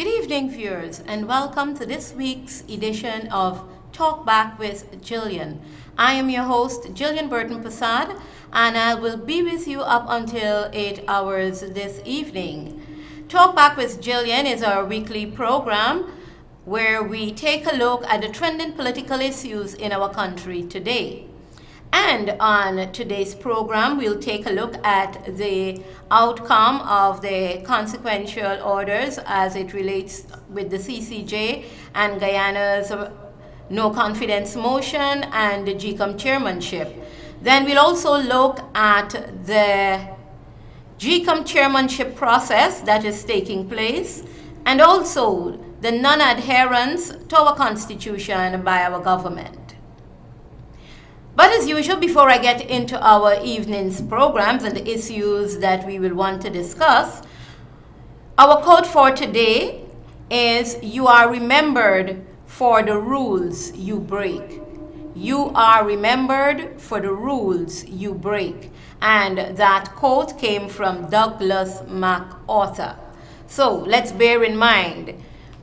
Good evening, viewers, and welcome to this week's edition of Talk Back with Gillian. I am your host, Gillian Burton Persaud, and I will be with you up until 8 hours this evening. Talk Back with Gillian is our weekly program where we take a look at the trending political issues in our country today. And on today's program, we'll take a look at the outcome of the consequential orders as it relates with the CCJ and Guyana's no confidence motion and the GECOM chairmanship. Then we'll also look at the GECOM chairmanship process that is taking place and also the non-adherence to our constitution by our government. But as usual, before I get into our evening's programs and the issues that we will want to discuss, our quote for today is, "You are remembered for the rules you break." You are remembered for the rules you break. And that quote came from Douglas MacArthur. So let's bear in mind,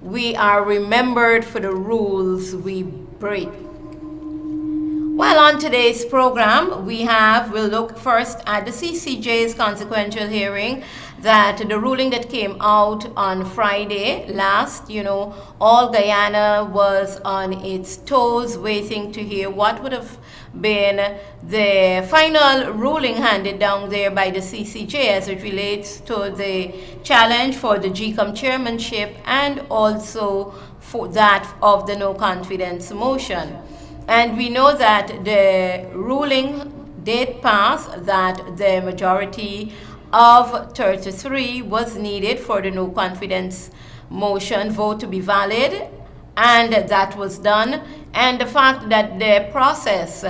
we are remembered for the rules we break. Well, on today's program, we'll look first at the CCJ's consequential hearing, that the ruling that came out on Friday last. All Guyana was on its toes waiting to hear what would have been the final ruling handed down there by the CCJ as it relates to the challenge for the GECOM chairmanship and also for that of the no confidence motion. And we know that the ruling did pass, that the majority of 33 was needed for the no confidence motion vote to be valid, and that was done. And the fact that the process,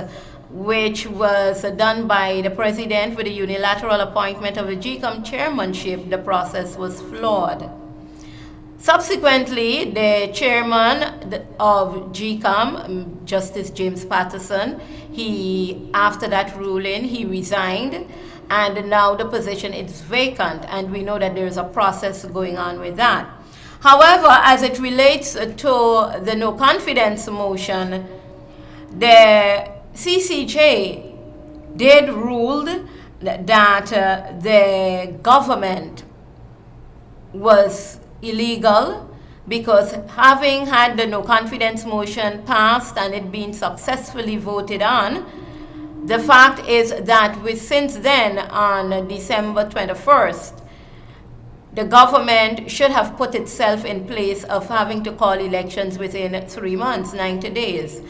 which was done by the president with the unilateral appointment of the GECOM chairmanship, the process was flawed. Subsequently, the chairman of GECOM, Justice James Patterson, after that ruling, he resigned, and now the position is vacant, and we know that there is a process going on with that. However, as it relates to the no confidence motion, the CCJ did rule that the government was illegal, because having had the no confidence motion passed and it being successfully voted on, the fact is that since then, on December 21st, the government should have put itself in place of having to call elections within 3 months, 90 days.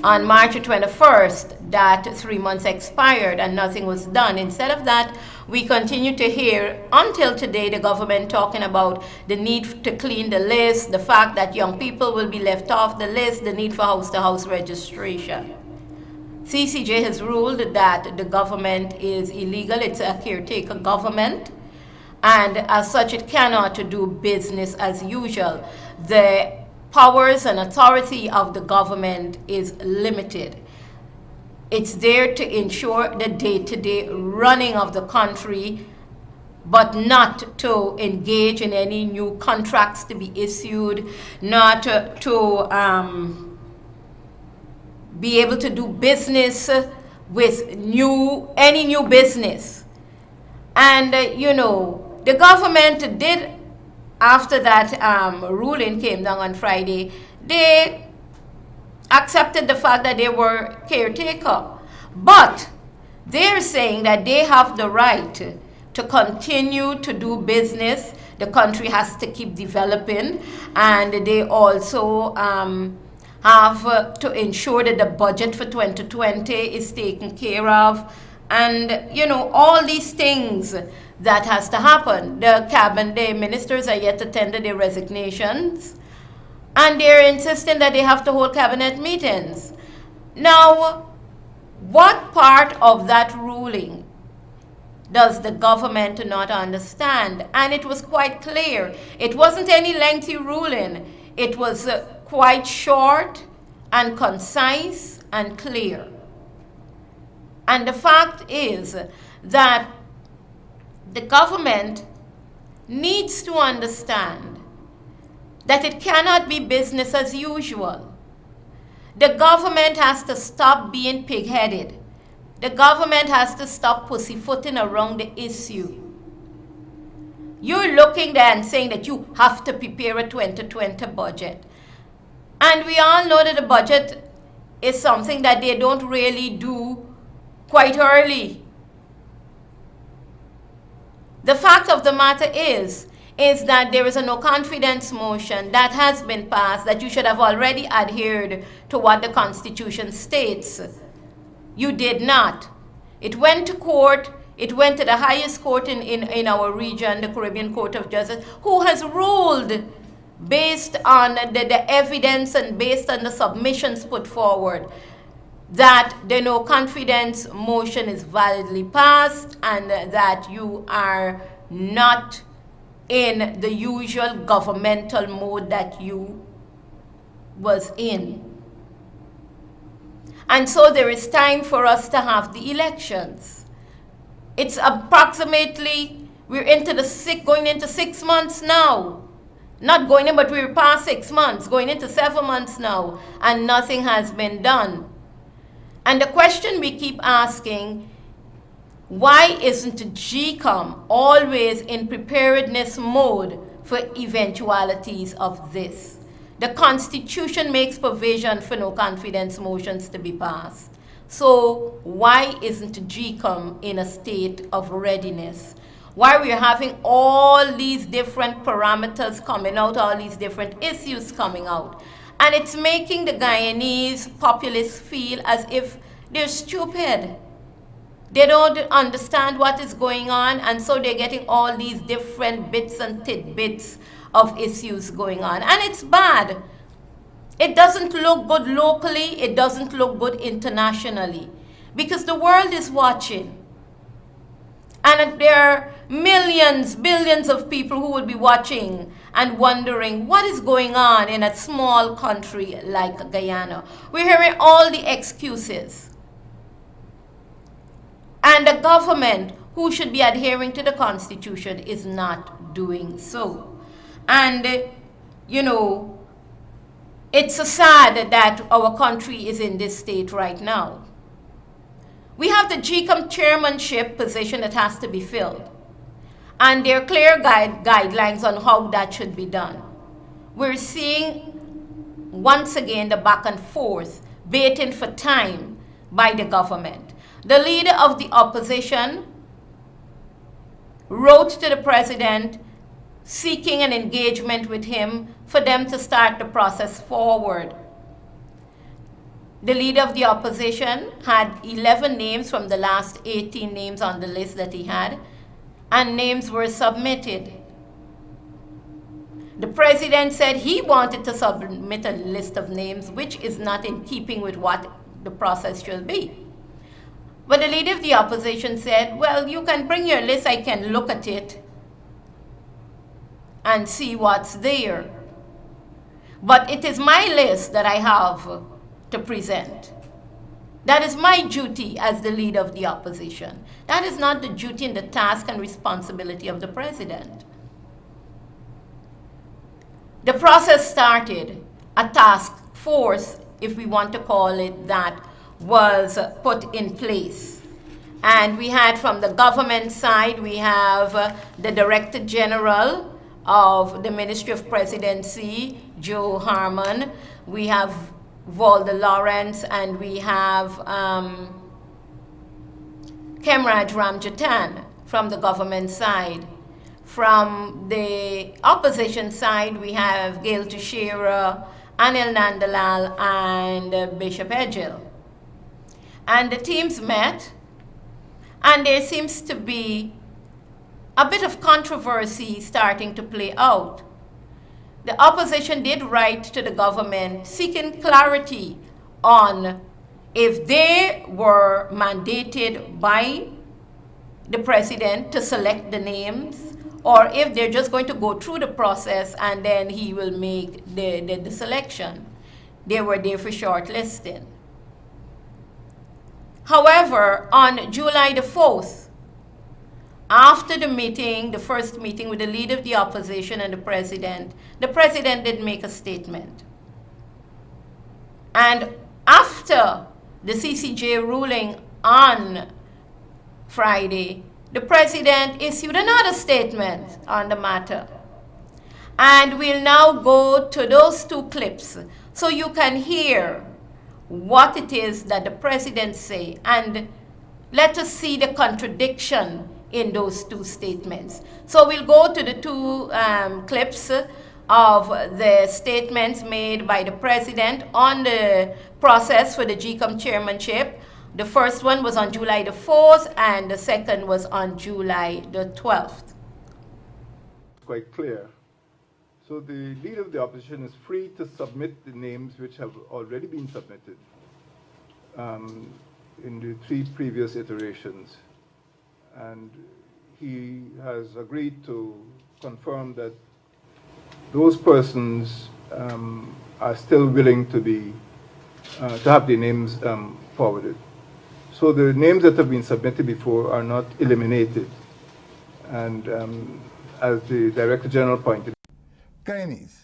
On March 21st, that 3 months expired and nothing was done. Instead of that, we continue to hear until today the government talking about the need to clean the list, the fact that young people will be left off the list, the need for house-to-house registration. CCJ has ruled that the government is illegal. It's a caretaker government, and as such it cannot do business as usual. The powers and authority of the government is limited. It's there to ensure the day-to-day running of the country, but not to engage in any new contracts to be issued, not to be able to do business with any new business. And the government did, after that ruling came down on Friday, they accepted the fact that they were caretaker. But they're saying that they have the right to continue to do business. The country has to keep developing, and they also have to ensure that the budget for 2020 is taken care of. And, all these things that has to happen. The ministers are yet to tender their resignations, and they're insisting that they have to hold cabinet meetings. Now, what part of that ruling does the government not understand? And it was quite clear. It wasn't any lengthy ruling. It was quite short and concise and clear. And the fact is that the government needs to understand that it cannot be business as usual. The government has to stop being pig-headed. The government has to stop pussyfooting around the issue. You're looking there and saying that you have to prepare a 2020 budget. And we all know that the budget is something that they don't really do quite early. The fact of the matter is that there is a no confidence motion that has been passed that you should have already adhered to what the Constitution states. You did not. It went to court. It went to the highest court in our region, the Caribbean Court of Justice, who has ruled based on the evidence and based on the submissions put forward that the no confidence motion is validly passed and that you are not in the usual governmental mode that you was in. And so there is time for us to have the elections. It's approximately, we're going into 6 months now. Not going in, but we're past 6 months, going into 7 months now, and nothing has been done. And the question we keep asking, why isn't GECOM always in preparedness mode for eventualities of this? The Constitution makes provision for no confidence motions to be passed. So why isn't GECOM in a state of readiness? Why we're having all these different parameters coming out, all these different issues coming out. And it's making the Guyanese populace feel as if they're stupid. They don't understand what is going on, and so they're getting all these different bits and tidbits of issues going on. And it's bad. It doesn't look good locally, it doesn't look good internationally, because the world is watching. And there are millions, billions of people who will be watching and wondering what is going on in a small country like Guyana. We're hearing all the excuses. And the government, who should be adhering to the Constitution, is not doing so. And, you know, it's so sad that our country is in this state right now. We have the GECOM chairmanship position that has to be filled. And there are clear guidelines on how that should be done. We're seeing, once again, the back and forth, baiting for time by the government. The leader of the opposition wrote to the president seeking an engagement with him for them to start the process forward. The leader of the opposition had 11 names from the last 18 names on the list that he had, and names were submitted. The president said he wanted to submit a list of names which is not in keeping with what the process should be. But the leader of the opposition said, well, you can bring your list, I can look at it and see what's there. But it is my list that I have to present. That is my duty as the leader of the opposition. That is not the duty and the task and responsibility of the president. The process started. A task force, if we want to call it that, was put in place. And we had from the government side, we have the Director General of the Ministry of Presidency, Joe Harmon. We have Valda Lawrence, and we have Kemraj Ramjatan from the government side. From the opposition side, we have Gail Teixeira, Anil Nandalal, and Bishop Edgell. And the teams met, and there seems to be a bit of controversy starting to play out. The opposition did write to the government seeking clarity on if they were mandated by the president to select the names, or if they're just going to go through the process and then he will make the selection. They were there for shortlisting. However, on July the 4th, after the meeting, the first meeting with the leader of the opposition and the president did make a statement. And after the CCJ ruling on Friday, the president issued another statement on the matter. And we'll now go to those two clips so you can hear what it is that the president say, and let us see the contradiction in those two statements. So we'll go to the two clips of the statements made by the president on the process for the GECOM chairmanship. The first one was on July the 4th, and the second was on July the 12th. Quite clear. So the leader of the opposition is free to submit the names which have already been submitted in the 3 previous iterations. And he has agreed to confirm that those persons are still willing to be to have their names forwarded. So the names that have been submitted before are not eliminated. And as the Director General pointed out, Guyanese,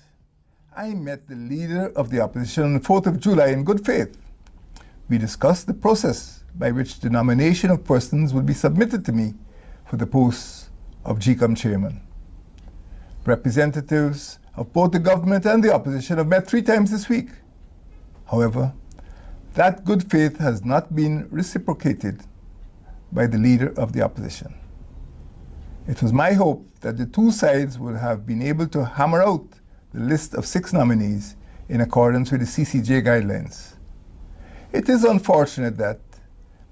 I met the leader of the opposition on the 4th of July in good faith. We discussed the process by which the nomination of persons would be submitted to me for the post of GECOM chairman. Representatives of both the government and the opposition have met 3 times this week. However, that good faith has not been reciprocated by the leader of the opposition. It was my hope that the 2 sides would have been able to hammer out the list of 6 nominees in accordance with the CCJ guidelines. It is unfortunate that,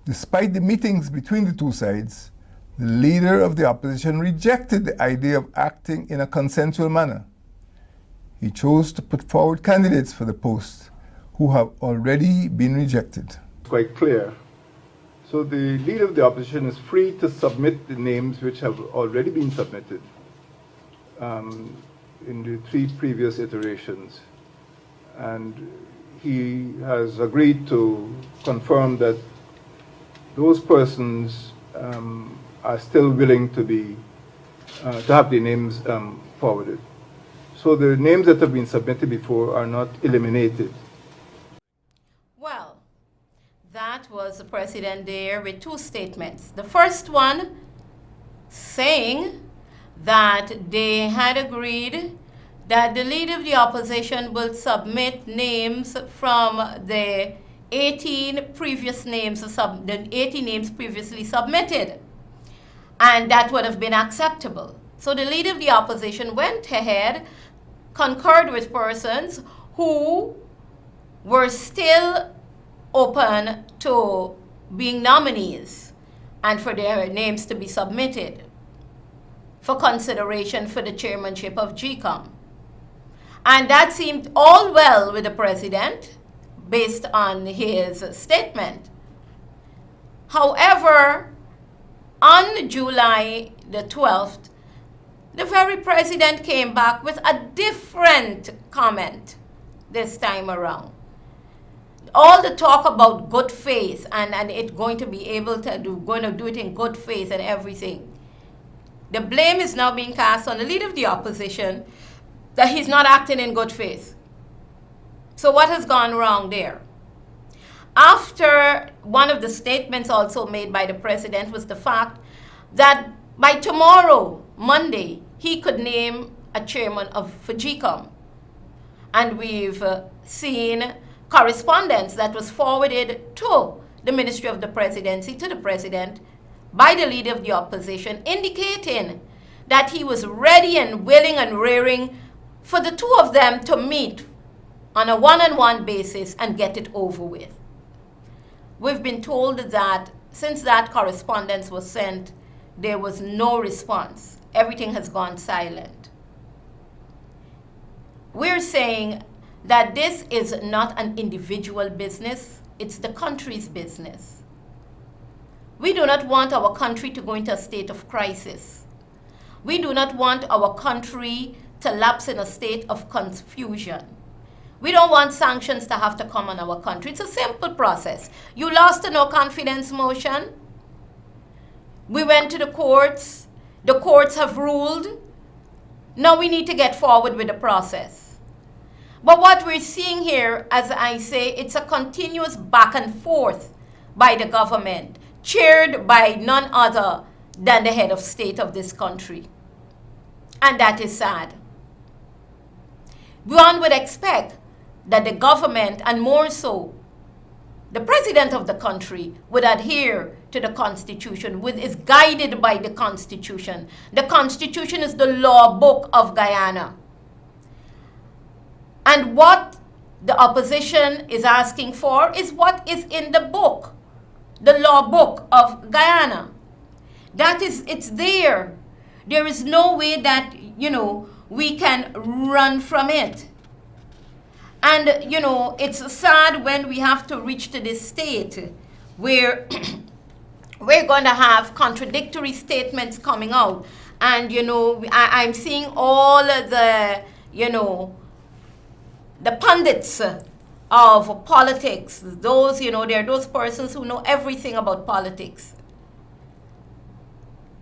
despite the meetings between the 2 sides, the leader of the opposition rejected the idea of acting in a consensual manner. He chose to put forward candidates for the post who have already been rejected. quite clear. So the leader of the opposition is free to submit the names which have already been submitted in the 3 previous iterations. And he has agreed to confirm that those persons are still willing to be to have their names forwarded. So the names that have been submitted before are not eliminated. Well, that was the president there with 2 statements. The first one saying that they had agreed that the leader of the opposition will submit names from the 18 previous names, the 18 names previously submitted, and that would have been acceptable. So the leader of the opposition went ahead, concurred with persons who were still open to being nominees and for their names to be submitted for consideration for the chairmanship of GECOM. And that seemed all well with the president based on his statement. However, on July the 12th, the very president came back with a different comment this time around. All the talk about good faith and it going to be able to do it in good faith and everything. The blame is now being cast on the leader of the opposition that he's not acting in good faith. So what has gone wrong there? After one of the statements also made by the president was the fact that by tomorrow, Monday, he could name a chairman for GECOM. And we've seen correspondence that was forwarded to the Ministry of the Presidency, to the president, by the leader of the opposition, indicating that he was ready and willing and raring for the 2 of them to meet on a one-on-one basis and get it over with. We've been told that since that correspondence was sent, there was no response. Everything has gone silent. We're saying that this is not an individual business, it's the country's business. We do not want our country to go into a state of crisis. We do not want our country to lapse in a state of confusion. We don't want sanctions to have to come on our country. It's a simple process. You lost a no confidence motion. We went to the courts. The courts have ruled. Now we need to get forward with the process. But what we're seeing here, as I say, it's a continuous back and forth by the government, chaired by none other than the head of state of this country. And that is sad. One would expect that the government, and more so, the president of the country, would adhere to the Constitution, is guided by the Constitution. The Constitution is the law book of Guyana. And what the opposition is asking for is what is in the book, the law book of Guyana. That is, it's there. There is no way that, we can run from it. And, it's sad when we have to reach to this state where we're going to have contradictory statements coming out. And, I'm seeing all of the, the pundits of politics, those, they're those persons who know everything about politics.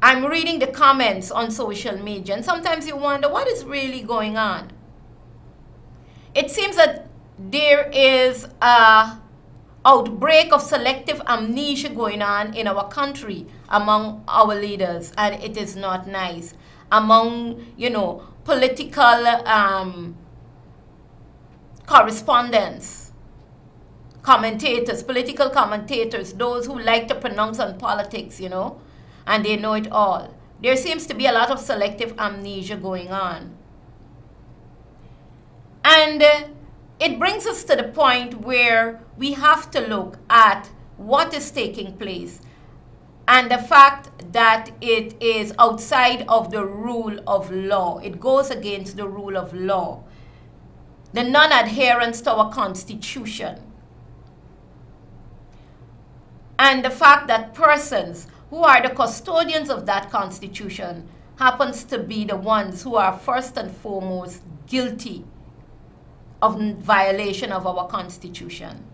I'm reading the comments on social media, and sometimes you wonder what is really going on. It seems that there is an outbreak of selective amnesia going on in our country among our leaders, and it is not nice. Among, political correspondents, commentators, political commentators, those who like to pronounce on politics, and they know it all. There seems to be a lot of selective amnesia going on. And it brings us to the point where we have to look at what is taking place and the fact that it is outside of the rule of law. It goes against the rule of law. The non-adherence to our Constitution. And the fact that persons who are the custodians of that Constitution happens to be the ones who are first and foremost guilty of violation of our Constitution.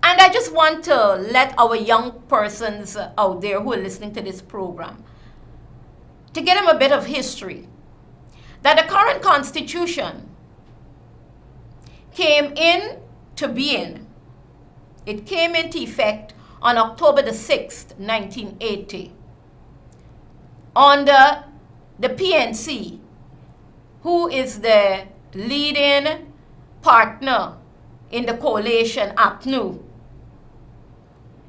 And I just want to let our young persons out there who are listening to this program, to get them a bit of history, that the current Constitution came into being. It came into effect on October the 6th, 1980, under the PNC, who is the leading partner in the coalition APNU.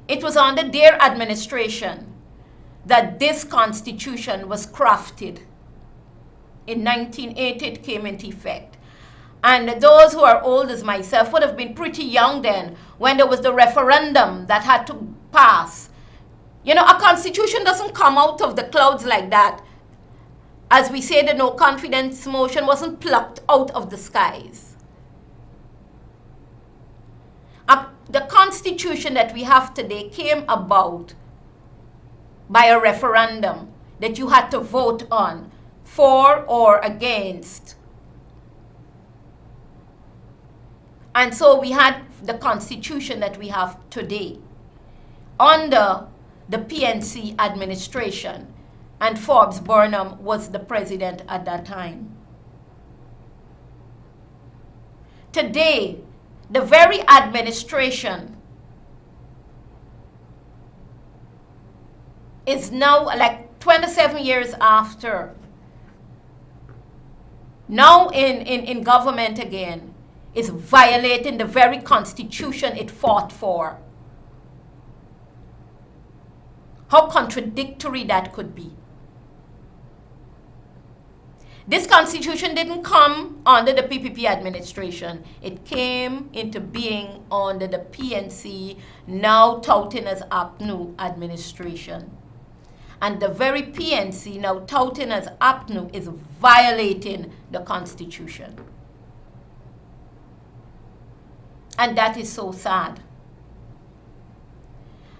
It was under their administration that this Constitution was crafted. In 1980, it came into effect. And those who are old as myself would have been pretty young then when there was the referendum that had to pass. A constitution doesn't come out of the clouds like that. As we say, the no confidence motion wasn't plucked out of the skies. The constitution that we have today came about by a referendum that you had to vote on, for or against. And so we had the Constitution that we have today under the PNC administration, and Forbes Burnham was the president at that time. Today, the very administration is now, like 27 years after, now in government again, is violating the very Constitution it fought for. How contradictory that could be. This Constitution didn't come under the PPP administration. It came into being under the PNC, now touting as APNU administration. And the very PNC, now touting as APNU, is violating the Constitution. And that is so sad.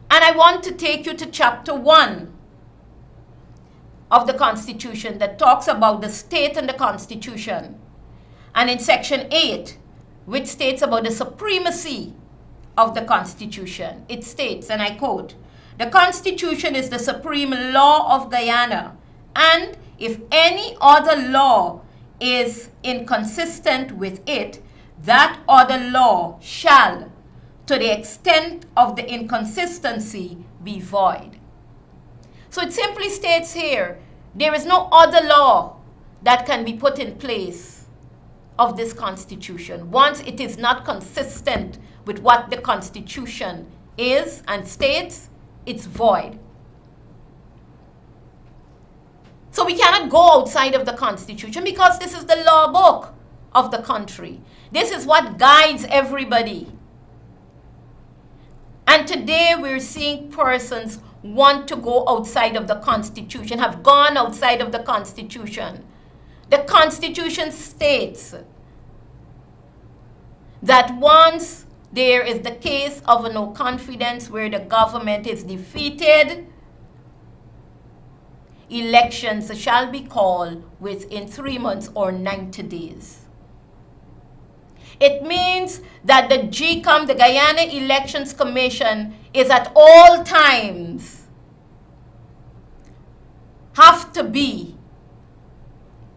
And I want to take you to chapter 1 of the Constitution that talks about the state and the Constitution. And in section 8, which states about the supremacy of the Constitution, it states, and I quote, The Constitution is the supreme law of Guyana, and if any other law is inconsistent with it, that other law shall, to the extent of the inconsistency, be void. So it simply states here, there is no other law that can be put in place of this Constitution once it is not consistent with what the Constitution is and states. It's void. So we cannot go outside of the Constitution because this is the law book of the country. This is what guides everybody. And today we're seeing persons want to go outside of the Constitution, have gone outside of the Constitution. The Constitution states that once there is the case of a no confidence where the government is defeated, elections shall be called within 3 months or 90 days. It means that the GECOM, the Guyana Elections Commission, is at all times have to be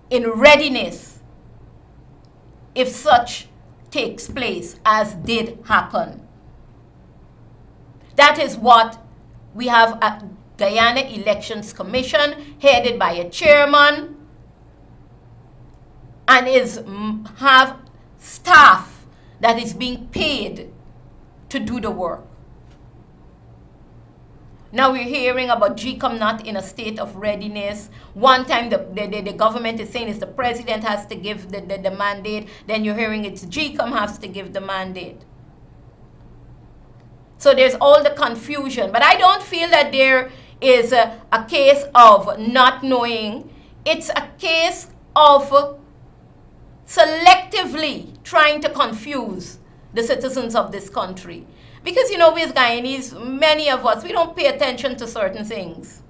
in readiness if such takes place as did happen. That is what we have at Guyana Elections Commission, headed by a chairman, and have staff that is being paid to do the work. Now we're hearing about GECOM not in a state of readiness. One time the government is saying it's the president has to give the mandate. Then you're hearing it's GECOM has to give the mandate. So there's all the confusion. But I don't feel that there is a case of not knowing. It's a case of selectively trying to confuse the citizens of this country. Because, we as Guyanese, many of us, we don't pay attention to certain things.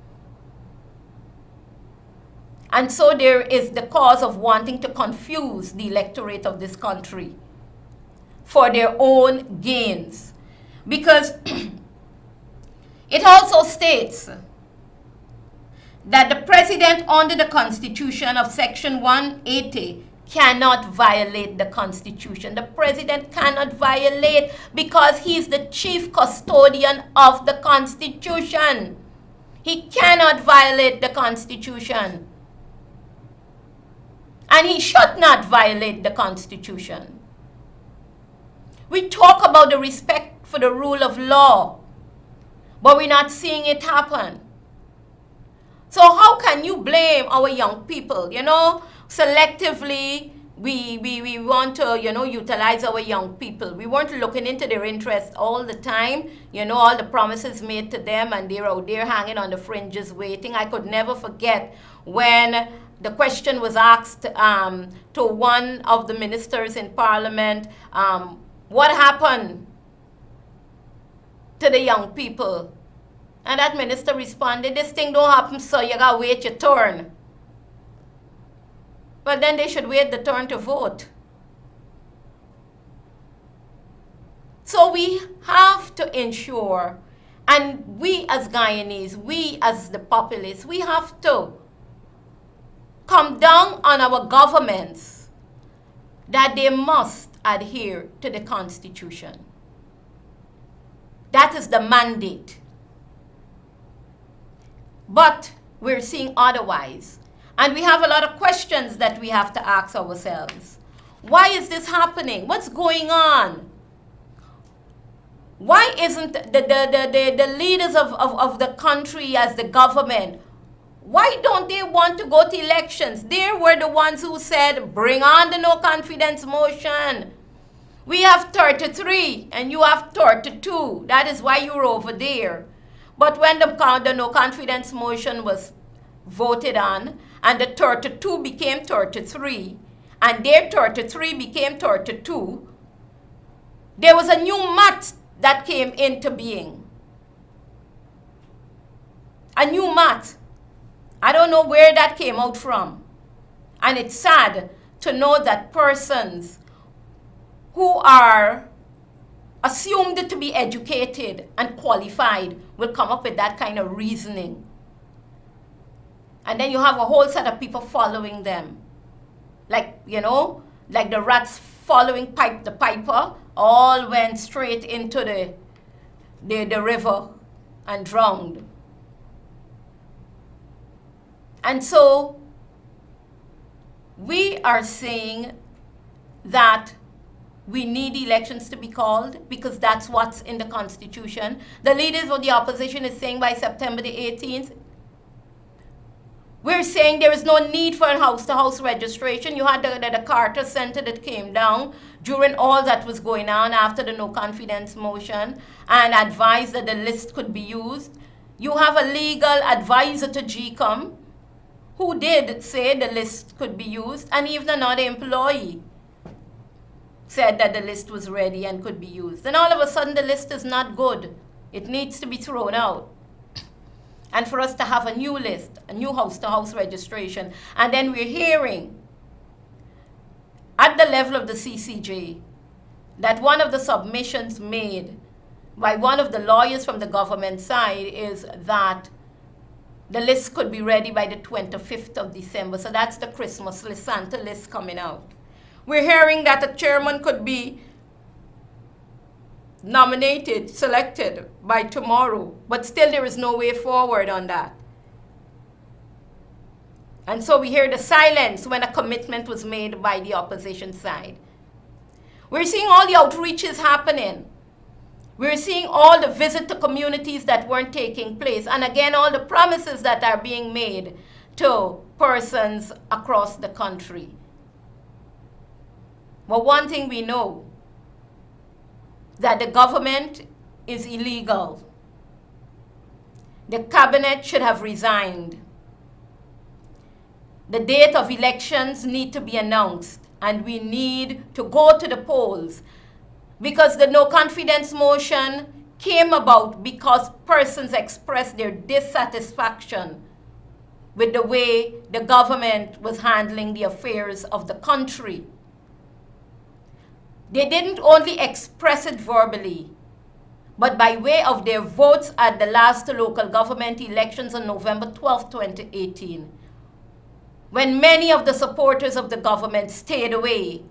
And so there is the cause of wanting to confuse the electorate of this country for their own gains. Because it also states that the president under the Constitution of Section 180 cannot violate the Constitution. The president cannot violate because he's the chief custodian of the Constitution. He cannot violate the Constitution. And he should not violate the Constitution. We talk about the respect for the rule of law, but we're not seeing it happen. So how can you blame our young people? Selectively, we want to, utilize our young people. We weren't looking into their interests all the time. All the promises made to them, and they're out there hanging on the fringes waiting. I could never forget when the question was asked to one of the ministers in Parliament, what happened to the young people? And that minister responded, this thing don't happen, so you gotta wait your turn. Well, then they should wait the turn to vote. So we have to ensure, and we as Guyanese, we as the populace, we have to come down on our governments that they must adhere to the Constitution. That is the mandate. But we're seeing otherwise. And we have a lot of questions that we have to ask ourselves. Why is this happening? What's going on? Why isn't the leaders of the country as the government, why don't they want to go to elections? They were the ones who said, bring on the no confidence motion. We have 33 and you have 32. That is why you're over there. But when the no confidence motion was voted on, and the 32 became 33, and their 33 became 32, there was a new math that came into being. A new math. I don't know where that came out from. And it's sad to know that persons who are assumed to be educated and qualified will come up with that kind of reasoning. And then you have a whole set of people following them. Like, like the rats following the piper, all went straight into the river and drowned. And so we are saying that we need elections to be called because that's what's in the Constitution. The leaders of the opposition is saying by September the 18th. We're saying there is no need for a house-to-house registration. You had the Carter Center that came down during all that was going on after the no confidence motion and advised that the list could be used. You have a legal advisor to GECOM who did say the list could be used, and even another employee said that the list was ready and could be used. Then all of a sudden the list is not good. It needs to be thrown out. And for us to have a new list, a new house-to-house registration. And then we're hearing at the level of the CCJ that one of the submissions made by one of the lawyers from the government side is that the list could be ready by the 25th of December. So that's the Christmas list, Santa list coming out. We're hearing that a chairman could be nominated, selected by tomorrow, but still there is no way forward on that. And so we hear the silence when a commitment was made by the opposition side. We're seeing all the outreaches happening. We're seeing all the visit to communities that weren't taking place. And again, all the promises that are being made to persons across the country. But one thing we know, that the government is illegal. The cabinet should have resigned. The date of elections need to be announced, and we need to go to the polls because the no confidence motion came about because persons expressed their dissatisfaction with the way the government was handling the affairs of the country. They didn't only express it verbally, but by way of their votes at the last local government elections on November 12, 2018, when many of the supporters of the government stayed away,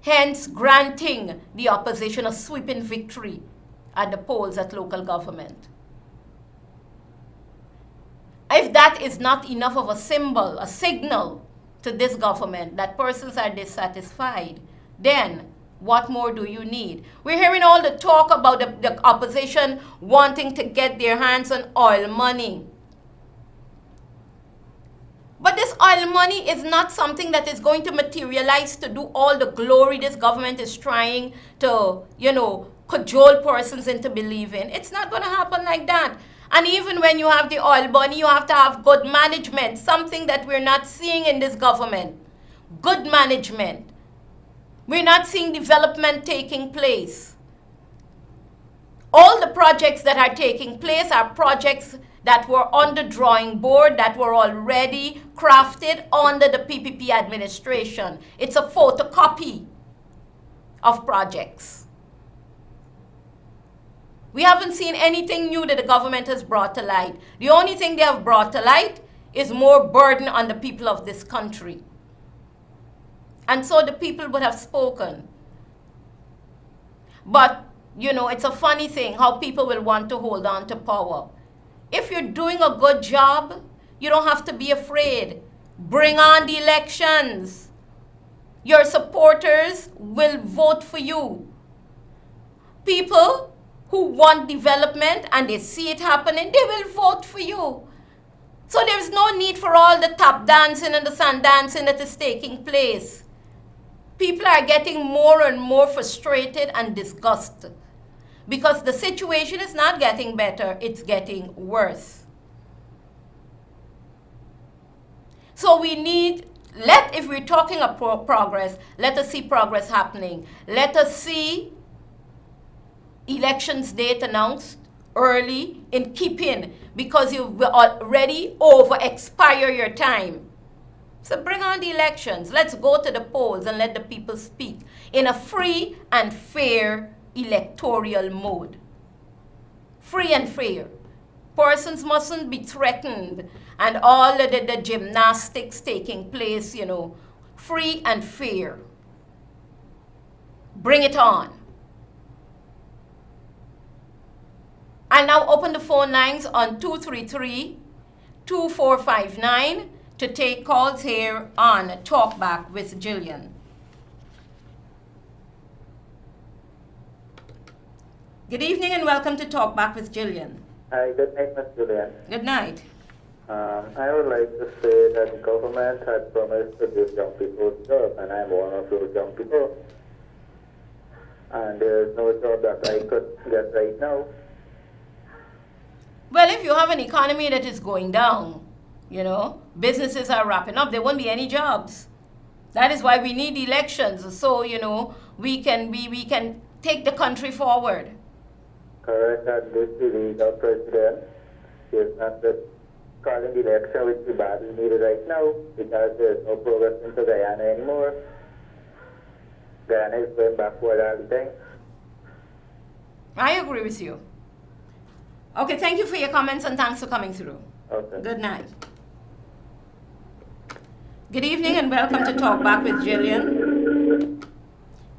hence granting the opposition a sweeping victory at the polls at local government. If that is not enough of a symbol, a signal to this government that persons are dissatisfied, then what more do you need? We're hearing all the talk about the opposition wanting to get their hands on oil money. But this oil money is not something that is going to materialize to do all the glory this government is trying to, cajole persons into believing. It's not going to happen like that. And even when you have the oil money, you have to have good management, something that we're not seeing in this government. Good management. We're not seeing development taking place. All the projects that are taking place are projects that were on the drawing board, that were already crafted under the PPP administration. It's a photocopy of projects. We haven't seen anything new that the government has brought to light. The only thing they have brought to light is more burden on the people of this country. And so the people would have spoken. But, it's a funny thing how people will want to hold on to power. If you're doing a good job, you don't have to be afraid. Bring on the elections. Your supporters will vote for you. People who want development and they see it happening, they will vote for you. So there's no need for all the tap dancing and the sand dancing that is taking place. People are getting more and more frustrated and disgusted because the situation is not getting better, it's getting worse. So we need, if we're talking of progress, let us see progress happening. Let us see elections date announced early in keeping because you've already over-expire your time. So bring on the elections. Let's go to the polls and let the people speak. in a free and fair electoral mode. Free and fair. Persons mustn't be threatened and all the gymnastics taking place, you know, free and fair. Bring it on. I'll now open the phone lines on 233-2459 to take calls here on Talk Back with Gillian. Good evening and welcome to Talk Back with Gillian. Hi, good night, Ms. Gillian. Good night. I would like to say that the government had promised to give young people jobs, and I'm one of those young people. And there's no job that I could get right now. Well, if you have an economy that is going down, you know, businesses are wrapping up, there won't be any jobs. That is why we need elections, so, you know, we can take the country forward. Correct, and this illegal president is not just calling the election, which we badly needed right now, because there's no progress into Guyana anymore. Guyana is going backward all the time. I agree with you. Okay, thank you for your comments and thanks for coming through. Okay. Good night. Good evening and welcome to Talk Back with Gillian.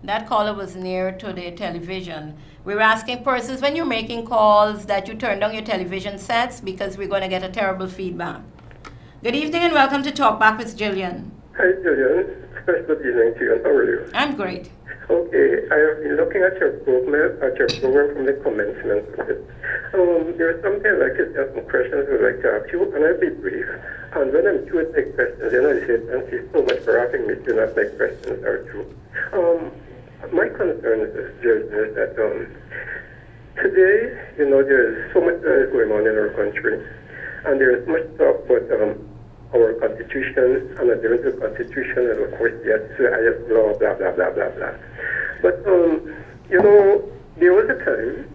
That caller was near to the television. We're asking persons when you're making calls that you turn down your television sets because we're going to get a terrible feedback. Good evening and welcome to Talk Back with Gillian. Hi, Gillian. Good evening to you. How are you? I'm great. Okay, I have been looking at your program from the commencement of it. There are something I'd like to ask some questions I'd like to ask you, and I'll be brief. And when I'm through with my questions, then I say, thank you so much for asking me to not my questions are true. My concern is this, Gillian, is that today, you know, there is so much that is going on in our country, and there is much talk about our constitution and adherence to the constitution, and of course, yes, the highest law, blah, blah, blah, blah, blah. But, you know, there was a time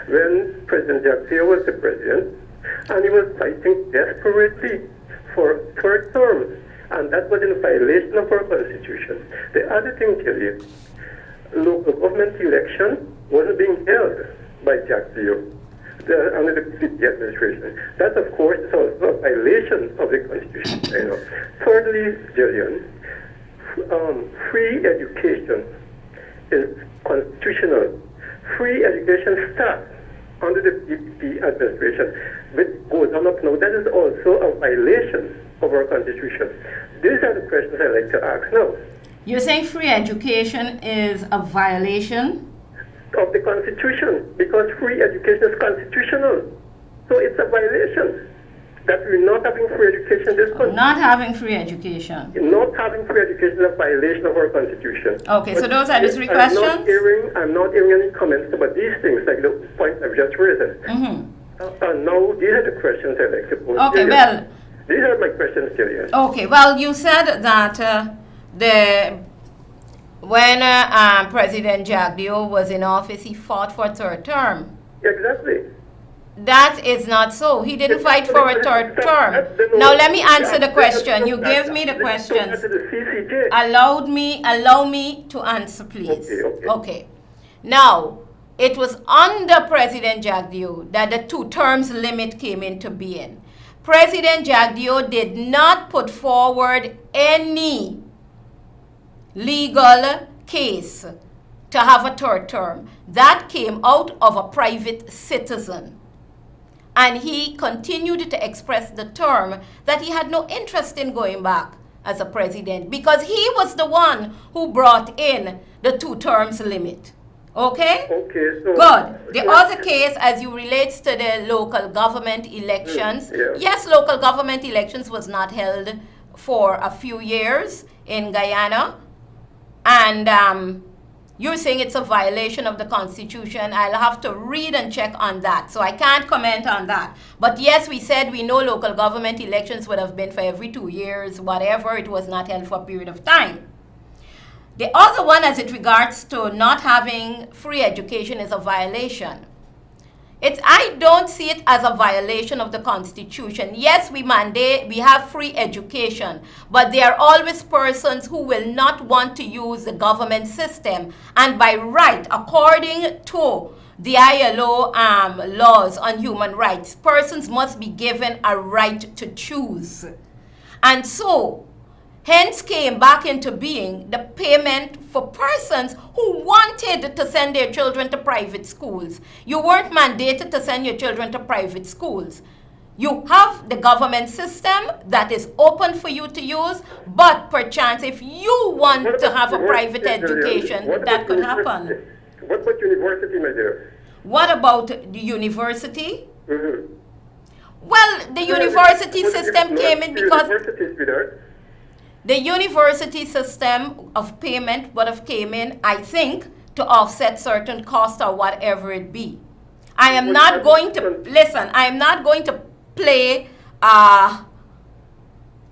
when President Jagdeo was the president, and he was fighting desperately for a third term, and that was in violation of our constitution. The other thing, Gillian, local government election wasn't being held by Jagdeo under the administration. That, of course, is also a violation of the Constitution. You know. Thirdly, Gillian, free education is constitutional. Free education starts under the PPP administration, which goes on up now. That is also a violation of our Constitution. These are the questions I'd like to ask now. You're saying free education is a violation of the Constitution, because free education is constitutional. So it's a violation that we're not having free education in this country. not having free education. Not having free education is a violation of our Constitution. Okay, so those are the three I'm questions? I'm not hearing any comments about these things, like the points I've just raised. And now, these are the questions I'd like to pose. Okay, Gillian. well... These are my questions, Gillian. Okay, well, you said that when President Jagdeo was in office, he fought for a third term. Exactly. That is not so. He didn't fight for a third term. Now let me answer the question. You gave me the questions. Allow me to answer, please. Okay. Now, it was under President Jagdeo that the 2 terms limit came into being. President Jagdeo did not put forward any legal case to have a third term. That came out of a private citizen. And he continued to express the term that he had no interest in going back as a president because he was the one who brought in the 2 terms limit. Okay? Okay. So good. The other case, as you relates to the local government elections, yes, local government elections was not held for a few years in Guyana. And you're saying it's a violation of the Constitution. I'll have to read and check on that. So I can't comment on that. But yes, we said we know local government elections would have been for every 2 years, whatever. It was not held for a period of time. The other one, as it regards to not having free education, is a violation. I don't see it as a violation of the Constitution. Yes, we have free education, but there are always persons who will not want to use the government system. And by right, according to the ILO laws on human rights, persons must be given a right to choose. And so, hence came back into being the payment for persons who wanted to send their children to private schools. You weren't mandated to send your children to private schools. You have the government system that is open for you to use, but perchance if you want to have a private education, that could happen. What about university, my dear? What about the university? Mm-hmm. Well, the university system came in because the university system of payment would have came in, I think, to offset certain costs or whatever it be. I am not going to, listen, I am not going to play an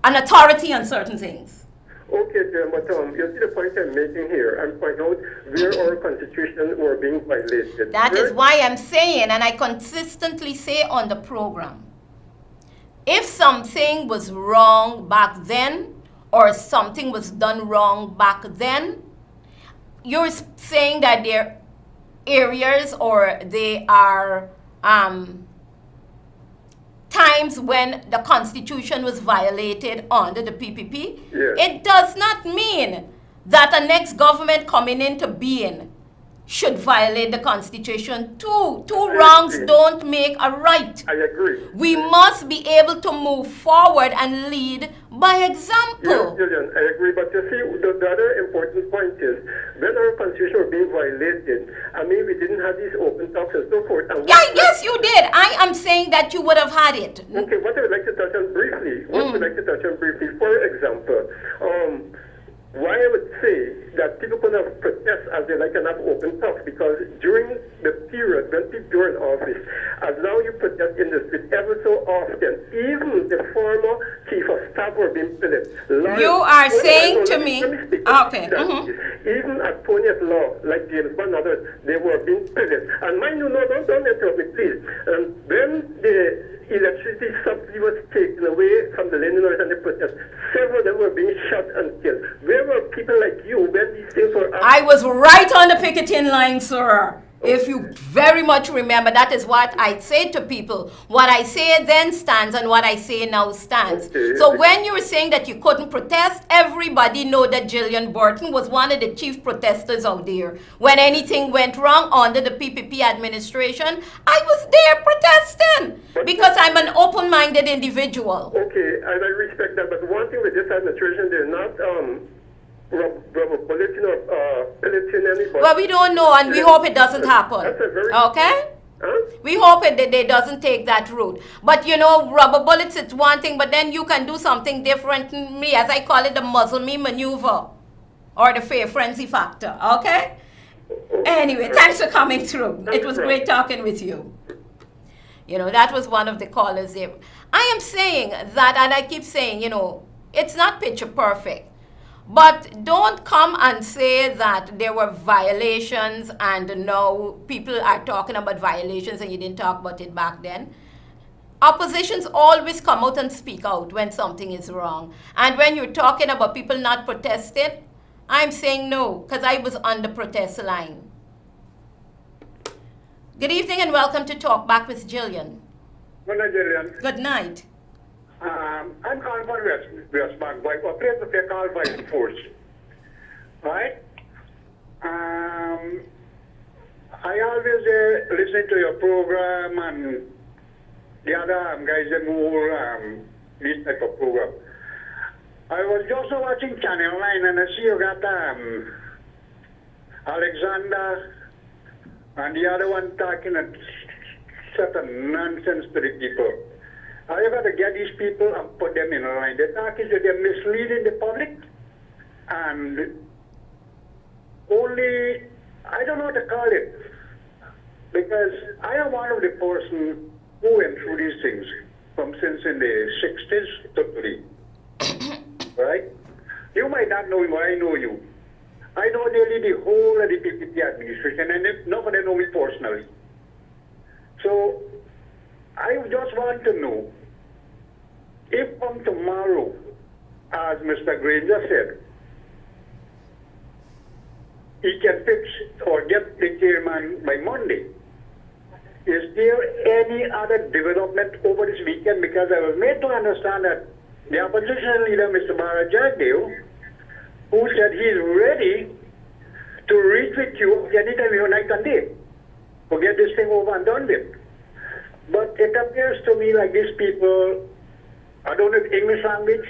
authority on certain things. Okay, Jim, but you see the point I'm making here. I'm pointing out where our constitution were being violated. That is why I'm saying, and I consistently say on the program, if something was wrong back then, or something was done wrong back then, you're saying that there are areas or they are times when the Constitution was violated under the PPP. Yes. It does not mean that the next government coming into being should violate the Constitution. Two wrongs don't make a right. I agree. We must be able to move forward and lead by example. Yes, Gillian, I agree. But you see, the other important point is, when our Constitution was being violated, I mean, we didn't have these open talks and so forth. And yes, you did. I am saying that you would have had it. Okay, what I would like to touch on briefly, for example, why I would say that people could have protest as they like and have open talks, because during the period when people were in office, as now you protest in the street ever so often, even the former chief of staff were being pillaged. You are saying to me, okay. Even attorneys at law, like James Bond and others, they were being pillaged. And mind you, don't interrupt me, please. And when the electricity subsidy was taken away from the landowners and the protesters, several of them were being shot and killed. Where were people like you when these things were happening? I was right on the picketing line, sir. If you very much remember, that is what I say to people. What I say then stands and what I say now stands. Okay. So when you were saying that you couldn't protest, everybody know that Gillian Burton was one of the chief protesters out there. When anything went wrong under the PPP administration, I was there protesting because I'm an open-minded individual. Okay, and I respect that, but one thing with this administration, they're not pillaging anybody. Well, we don't know, and we hope it doesn't happen. That's a very Okay? Huh? We hope it doesn't take that route. But you know, rubber bullets, it's one thing, but then you can do something different. Me, as I call it, the muzzle me maneuver or the fear frenzy factor. Okay? Anyway, thanks for coming through. It was great talking with you. You know, that was one of the callers there. I am saying that, and I keep saying, you know, it's not picture perfect. But don't come and say that there were violations and now people are talking about violations and you didn't talk about it back then. Oppositions always come out and speak out when something is wrong. And when you're talking about people not protesting, I'm saying no, because I was on the protest line. Good evening and welcome to Talk Back with Gillian. Good night, Gillian. Good night. I'm calling for West Bank, but a place that they call by force. Right? I always listen to your program and the other guys that move this type of program. I was just watching Channel 9 and I see you got Alexander and the other one talking a certain nonsense to the people. I got to get these people and put them in line. The talk is that they're misleading the public and only, I don't know what to call it, because I am one of the person who went through these things from since in the 60s totally, right? You might not know me, but I know you. I know nearly the whole of the PPP administration, and nobody know me personally. So I just want to know if from tomorrow, as Mr. Granger said, he can fix or get the chairman by Monday. Is there any other development over this weekend? Because I was made to understand that the opposition leader, Mr. Barajagdev, who said he is ready to reach with you anytime you night and day to get this thing over and done with. But it appears to me like these people, I don't know if English language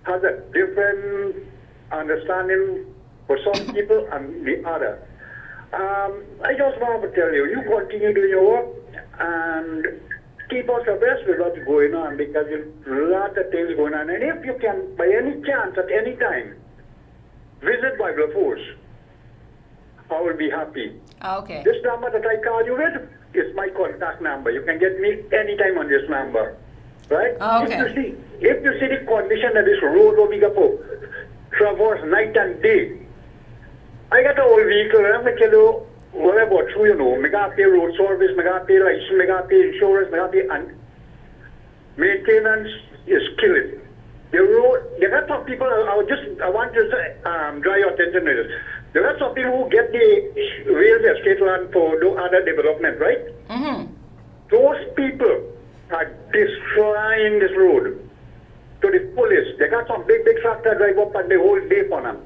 has a different understanding for some people and the other. I just want to tell you, you continue doing your work and keep us abreast with what's going on, because there's a lot of things going on. And if you can, by any chance, at any time, visit Bible Force, I will be happy. Okay. This number that I call you with is my contact number. You can get me anytime on this number, right? Okay. If you see the condition of this road over here, traverse night and day, I got an old vehicle, and I'm going to tell you what I bought through, you know. I got to pay road service, I got to pay license, I got to pay insurance, I got to pay, and maintenance is killing. The road, there are some people, I want to draw your attention to this. There are some people who get the rails estate land for no other development, right? Mm-hmm. Those people are destroying this road to the fullest. They got some big tractor drive up and the whole day for them.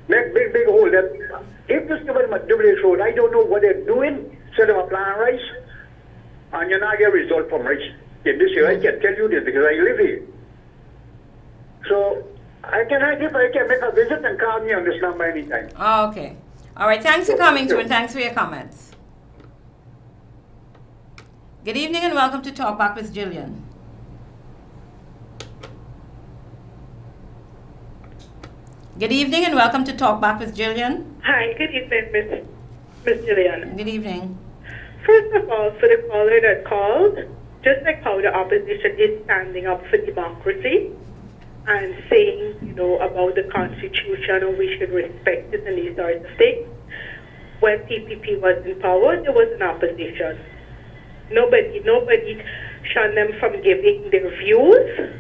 Make big hole. That if this government do this road, I don't know what they're doing. Set them a plan rice, and you're not get a result from rice in this year. I can tell you this because I live here. So if I can make a visit and call me on this number anytime. Okay. All right. Thanks for coming through and thanks for your comments. Good evening and welcome to Talk Back with Gillian. Good evening and welcome to Talk Back with Gillian. Hi, good evening, Miss Gillian. Good evening. First of all, for the caller that called, just like how the opposition is standing up for democracy and saying, about the Constitution and we should respect it and these sorts of things, when PPP was in power, there was an opposition. Nobody shunned them from giving their views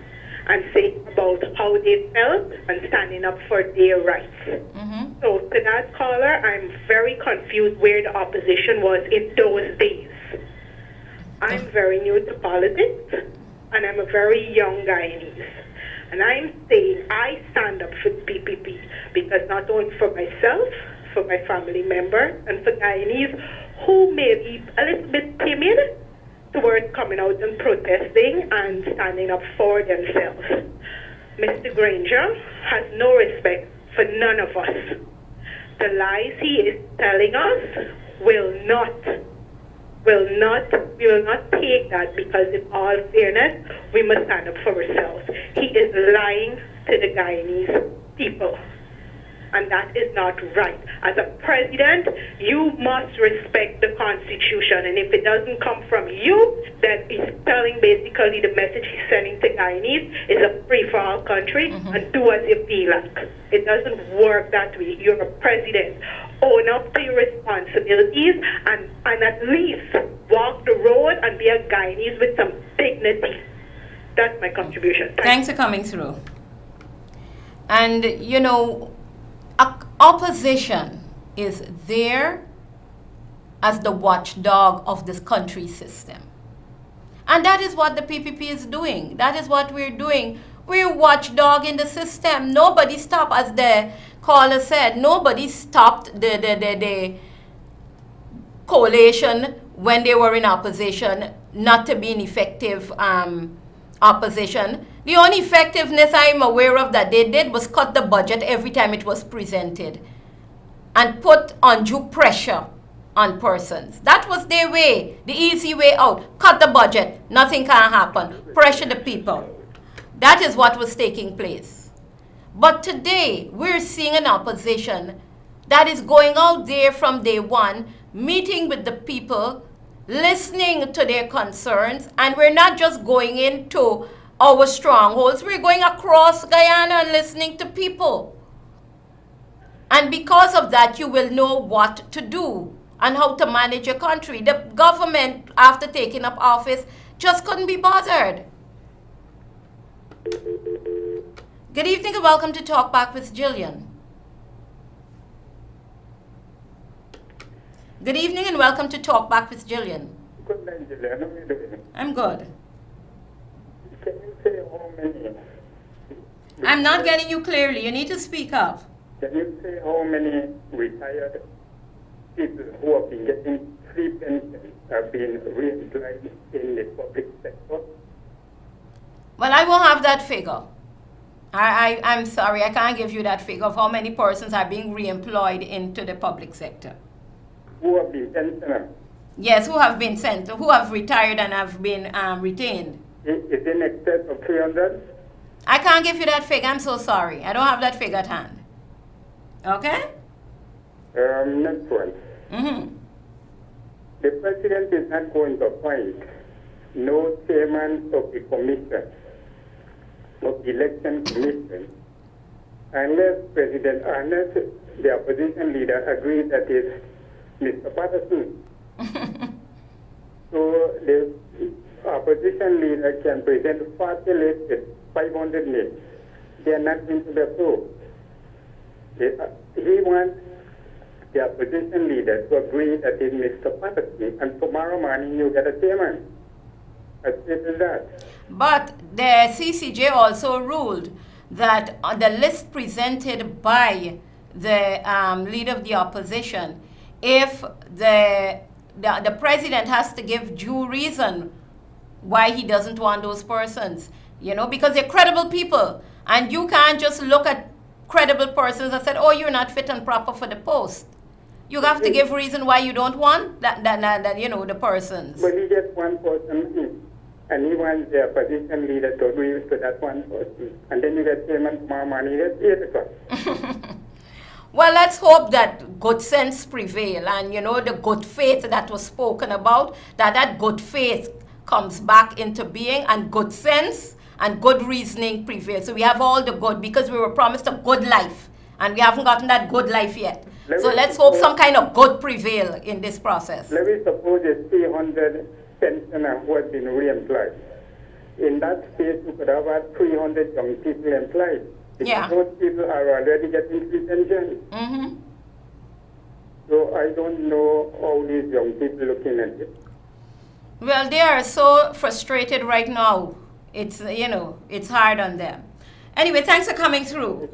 and saying about how they felt and standing up for their rights. Mm-hmm. So to that caller, I'm very confused where the opposition was in those days. I'm very new to politics, and I'm a very young Guyanese. And I'm saying I stand up for PPP because not only for myself, for my family members, and for Guyanese who may be a little bit timid towards coming out and protesting and standing up for themselves. Mr. Granger has no respect for none of us. The lies he is telling us we will not take that, because in all fairness, we must stand up for ourselves. He is lying to the Guyanese people. And that is not right. As a president, you must respect the Constitution. And if it doesn't come from you, then he's telling basically the message he's sending to Guyanese is a free-for-all country, and do as you feel like. It doesn't work that way. You're a president. Own up to your responsibilities and at least walk the road and be a Guyanese with some dignity. That's my contribution. Thanks for coming through. And, opposition is there as the watchdog of this country system. And that is what the PPP is doing. That is what we're doing. We're watchdogging the system. Nobody stopped, as the caller said, nobody stopped the coalition when they were in opposition not to be an effective opposition. The only effectiveness I'm aware of that they did was cut the budget every time it was presented and put undue pressure on persons. That was their way, the easy way out. Cut the budget, nothing can happen. Pressure the people. That is what was taking place. But today, we're seeing an opposition that is going out there from day one, meeting with the people, listening to their concerns, and we're not just going into our strongholds, we're going across Guyana and listening to people. And because of that, you will know what to do. and how to manage your country. The government, after taking up office, just couldn't be bothered. Good evening and welcome to Talk Back with Gillian. Good evening and welcome to Talk Back with Gillian. Good night, Gillian. How are you doing? I'm good. Can you say how many? I'm not getting you clearly. You need to speak up. Can you say how many retired people who have been getting free pensions have been reemployed in the public sector? Well, I won't have that figure. I'm sorry, I can't give you that figure of how many persons are being reemployed into the public sector. Who have been pensioners? Yes, who have been sent, who have retired and have been retained. Is in excess of 300? I can't give you that figure. I'm so sorry. I don't have that figure at hand. Okay? Next one. Mm-hmm. The president is not going to appoint no chairman of the commission, of the election commission, unless the opposition leader, agrees that it's Mr. Patterson. So the opposition leader can present party list with 500 names. They are not going to be approved. He wants the opposition leader to agree that it's Mr. Patterson, and tomorrow morning you get a chairman. As simple as that. But the CCJ also ruled that on the list presented by the leader of the opposition, if the president has to give due reason why he doesn't want those persons, because they're credible people, and you can't just look at credible persons and say, oh, you're not fit and proper for the post. You have to give reason why you don't want that the persons. But he gets one person, and he wants the opposition leader to agree to that one person, and then you get chairman tomorrow morning, you get 8 o'clock. Well, let's hope that good sense prevail, and the good faith that was spoken about, that good faith comes back into being, and good sense and good reasoning prevail. So we have all the good, because we were promised a good life, and we haven't gotten that good life yet. So let's hope some kind of good prevail in this process. Let me suppose there's 300 pensioners who have been re-employed. In that space, you could have had 300 young people employed. Because those people are already getting free pension. Mm-hmm. So I don't know how these young people looking at it. Well, they are so frustrated right now. It's, it's hard on them. Anyway, thanks for coming through.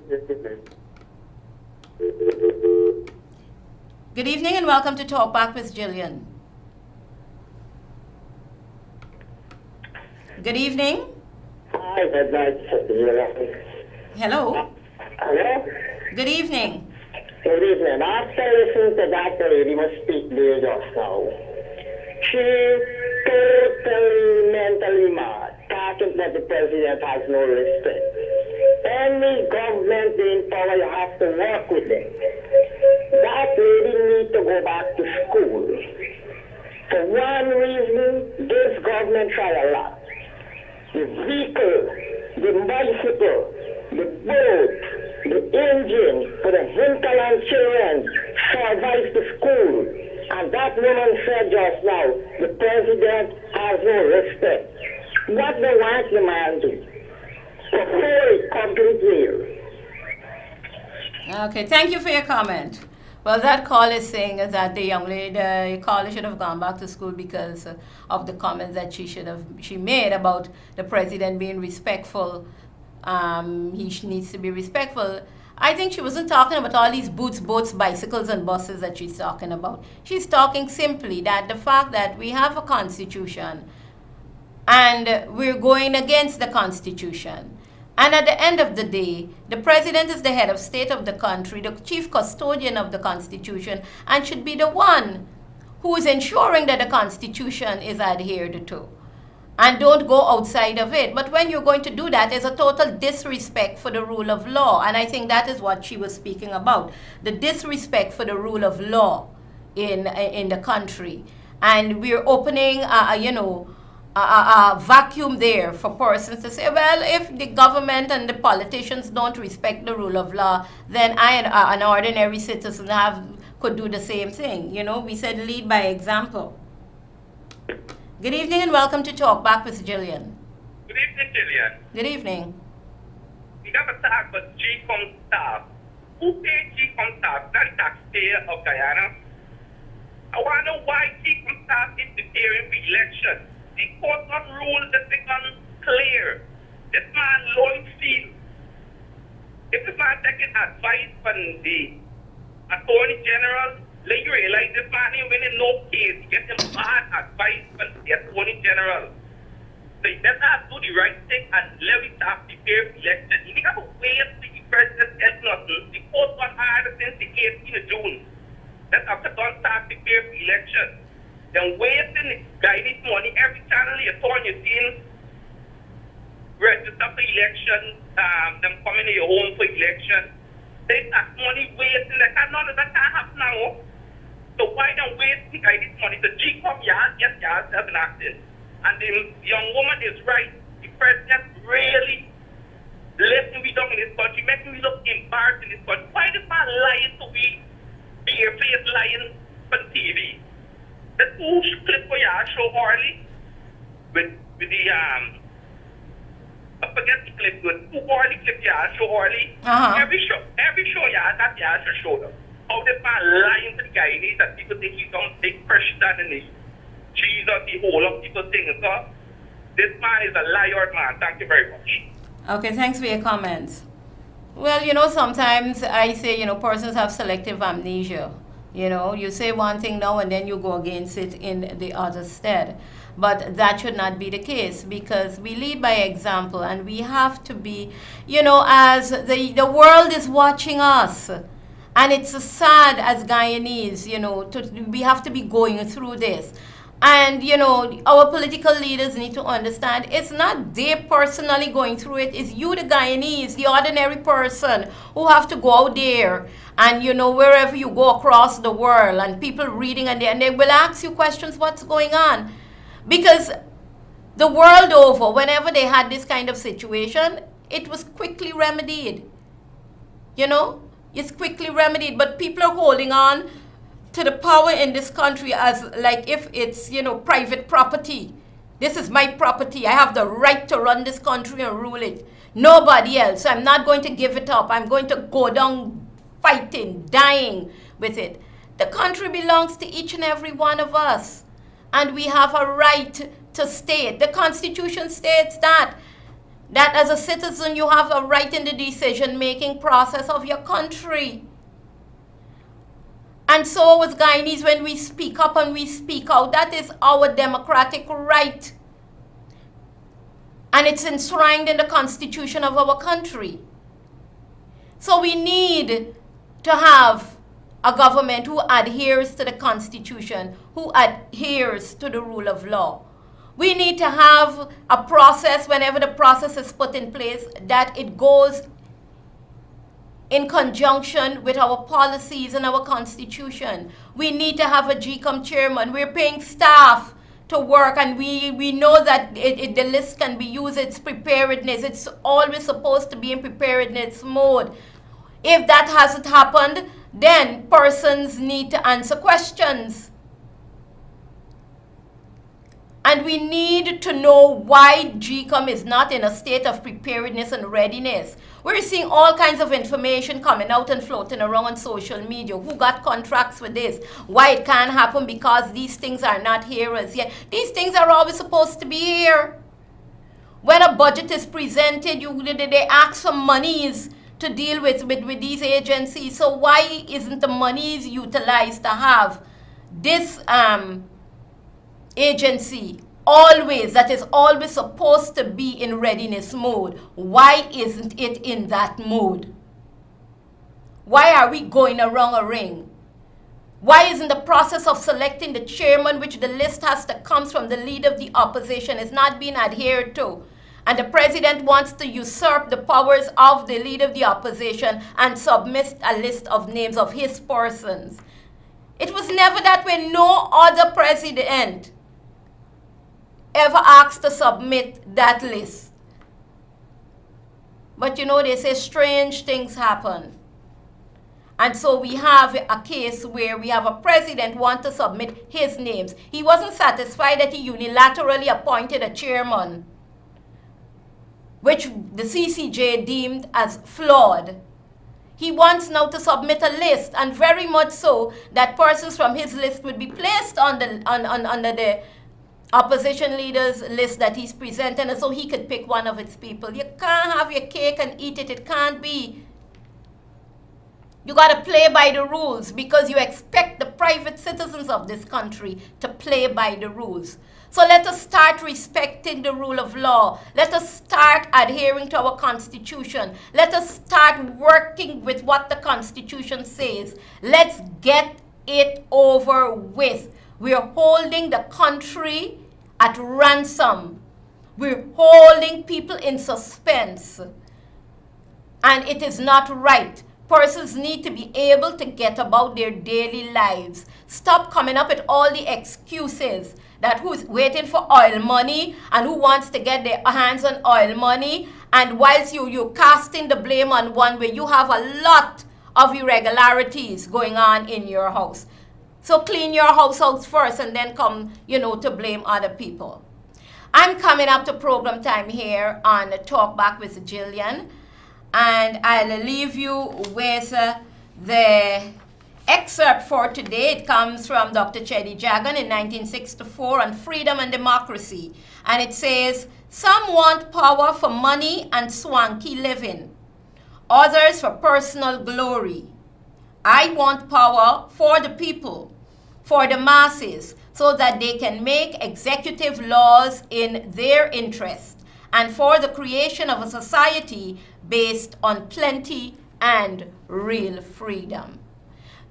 Good evening and welcome to Talk Back with Gillian. Good evening. Hi, good night. Hello. Hello? Good evening. Good evening. After listening to that lady must speak there just now, she totally mentally mad, talking that the president has no respect. Any government in power, you have to work with them. That lady needs to go back to school. For one reason, this government try a lot. The vehicle, the bicycle, the boat, the engine for the hinterland children survives the school. And that woman said just now, the president has no respect. What they want the man do? Before it comes to jail. Okay, thank you for your comment. Well, that call is saying that the young lady, the caller should have gone back to school because of the comments that she made about the president being respectful. He needs to be respectful. I think she wasn't talking about all these boats, bicycles, and buses that she's talking about. She's talking simply that the fact that we have a constitution and we're going against the constitution. And at the end of the day, the president is the head of state of the country, the chief custodian of the constitution, and should be the one who is ensuring that the constitution is adhered to. And don't go outside of it. But when you're going to do that, there's a total disrespect for the rule of law. And I think that is what she was speaking about. The disrespect for the rule of law in the country. And we're opening, a vacuum there for persons to say, well, if the government and the politicians don't respect the rule of law, then I, an ordinary citizen, have could do the same thing. You know, we said lead by example. Good evening and welcome to Talk Back with Gillian. Good evening, Gillian. Good evening. We have a talk about GECOM staff. Who pays GECOM staff? Not the taxpayer of Guyana. I want to know why GECOM staff is preparing for election. The court not ruled that become clear. This man, Lloyd Field, if this man taking advice from the Attorney General, let you realize this man ain't winning no case. He getting bad advice from the Attorney General. So you better do the right thing and let it have prepare for election. You need to wait till the president says nothing. The court got hired since the 18th of June. That's after don't start prepare for election. Then wasting the guy needs money every channel you turn your team. Register for election, them coming to your home for election. They tax money wasting. None of that can't happen now. So why don't waste the guy this money? The GECOM yard, yes, yard, have an accident. And the young woman is right. The president really letting me down in this country, making me look embarrassed in this country. Why does man lying to be bare face lying on TV? The two clip for y'all show Orly with the I forget the clip, with two Orly clip y'all show Orly. Every show y'all that y'all should show them. How this man lying to the guy in that people think he's some big Christian in this. Jesus, the whole of people think so. This man is a liar, man. Thank you very much. Okay, thanks for your comments. Well, you know, sometimes I say, you know, persons have selective amnesia. You know, you say one thing now and then you go against it in the other stead. But that should not be the case because we lead by example and we have to be, you know, as the world is watching us. And it's sad as Guyanese, you know, we have to be going through this. And, you know, our political leaders need to understand it's not they personally going through it. It's you, the Guyanese, the ordinary person who have to go out there and, you know, wherever you go across the world and people reading and they will ask you questions, what's going on? Because the world over, whenever they had this kind of situation, it was quickly remedied. You know, it's quickly remedied, but people are holding on to the power in this country as like if it's, you know, private property. This is my property. I have the right to run this country and rule it. Nobody else. I'm not going to give it up. I'm going to go down fighting, dying with it. The country belongs to each and every one of us. And we have a right to state. The Constitution states that as a citizen you have a right in the decision-making process of your country. And so as Guyanese, when we speak up and we speak out, that is our democratic right. And it's enshrined in the Constitution of our country. So we need to have a government who adheres to the Constitution, who adheres to the rule of law. We need to have a process, whenever the process is put in place, that it goes in conjunction with our policies and our Constitution. We need to have a GECOM chairman. We're paying staff to work, and we know that the list can be used. It's preparedness. It's always supposed to be in preparedness mode. If that hasn't happened, then persons need to answer questions. And we need to know why GECOM is not in a state of preparedness and readiness. We're seeing all kinds of information coming out and floating around on social media. Who got contracts with this? Why it can't happen because these things are not here as yet. These things are always supposed to be here. When a budget is presented, they ask for monies to deal with these agencies. So why isn't the monies utilized to have this agency that is always supposed to be in readiness mode? Why isn't it in that mode? Why are we going around a ring? Why isn't the process of selecting the chairman, which the list has to come from the leader of the opposition, is not being adhered to? And the president wants to usurp the powers of the leader of the opposition and submit a list of names of his persons. It was never that way. No other president ever asked to submit that list. But you know, they say strange things happen. And so we have a case where we have a president want to submit his names. He wasn't satisfied that he unilaterally appointed a chairman, which the CCJ deemed as flawed. He wants now to submit a list, and very much so that persons from his list would be placed under the opposition leaders list that he's presenting, and so he could pick one of its people. You can't have your cake and eat it. It can't be. You got to play by the rules because you expect the private citizens of this country to play by the rules. So let us start respecting the rule of law. Let us start adhering to our Constitution. Let us start working with what the Constitution says. Let's get it over with. We're holding the country at ransom. We're holding people in suspense. And it is not right. Persons need to be able to get about their daily lives. Stop coming up with all the excuses that who's waiting for oil money and who wants to get their hands on oil money. And whilst you're casting the blame on one way, you have a lot of irregularities going on in your house. So clean your house out first and then come, to blame other people. I'm coming up to program time here on Talk Back with Gillian. And I'll leave you with the excerpt for today. It comes from Dr. Chedi Jagan in 1964 on freedom and democracy. And it says, some want power for money and swanky living. Others for personal glory. I want power for the people, for the masses, so that they can make executive laws in their interest, and for the creation of a society based on plenty and real freedom.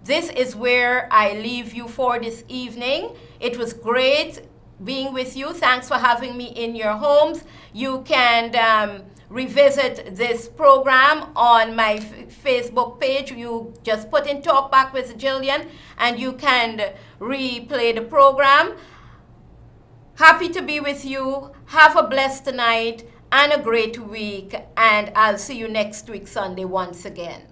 This is where I leave you for this evening. It was great being with you. Thanks for having me in your homes. You can revisit this program on my Facebook page. You just put in Talk Back with Gillian and you can replay the program. Happy to be with you. Have a blessed night and a great week, and I'll see you next week Sunday once again.